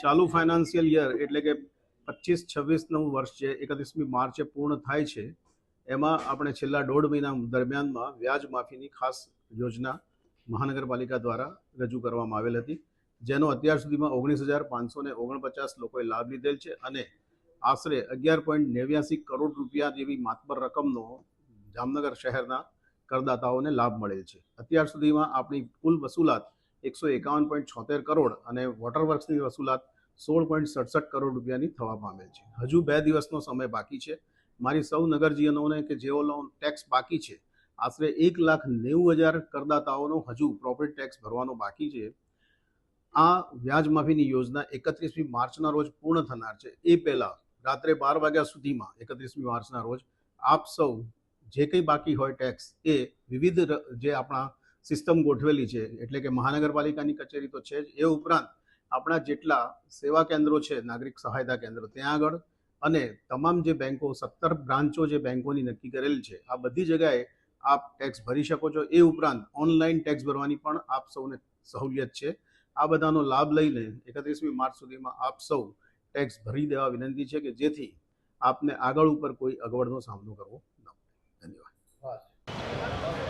ચાલુ financial year એટલે કે 25-26નું વર્ષ છે 31મી માર્ચે પૂર્ણ થાય છે એમાં આપણે છેલ્લા 1.5 મહિના દરમિયાનમાં વ્યાજ માફીની ખાસ યોજના મહાનગરપાલિકા દ્વારા રજૂ કરવામાં આવેલ હતી, જેનો અત્યાર સુધીમાં 19,549 લોકોએ લાભ લીધેલ છે અને આશરે 11.89 કરોડ રૂપિયા જેવી માતબર રકમનો જામનગર શહેરના કરદાતાઓને લાભ મળેલ છે। અત્યાર સુધીમાં આપણી કુલ વસૂલાત 151.76 કરોડ અને વોટરવર્ક્સની વસૂલાત 16.67 કરોડ રૂપિયાની થવા પામેલ છે। હજુ 2 દિવસનો સમય બાકી છે। મારી સૌ નગરજનોને કે જેઓનો ટેક્સ બાકી છે, આશરે 1,90,000 કરદાતાઓનો હજુ પ્રોપર્ટી ટેક્સ ભરવાનો બાકી છે। આ વ્યાજ માફીની યોજના 31મી માર્ચના રોજ પૂર્ણ થનાર છે। એ પહેલાં રાત્રે 12 વાગ્યા સુધીમાં 31મી માર્ચના રોજ આપ સૌ જે કંઈ બાકી હોય ટેક્સ એ વિવિધ જે આપણા સિસ્ટમ ગોઠવેલી છે, એટલે કે મહાનગરપાલિકાની કચેરી તો છે જ, એ ઉપરાંત આપણા જેટલા સેવા કેન્દ્રો છે, નાગરિક સહાયતા કેન્દ્રો, ત્યાં આગળ અને તમામ જે બેંકો 17 બ્રાન્ચો જે બેંકોની નક્કી કરેલ છે, આ બધી જગ્યાએ આપ ટેક્સ ભરી શકો છો। એ ઉપરાંત ઓનલાઈન ટેક્સ ભરવાની પણ આપ સૌને સહુલિયત છે। આ બધાનો લાભ લઈને 31મી માર્ચ સુધીમાં આપ સૌ ટેક્સ ભરી દેવા વિનંતી છે કે જેથી આપને આગળ ઉપર કોઈ અગવડનો સામનો કરવો ન પડે। ધન્યવાદ।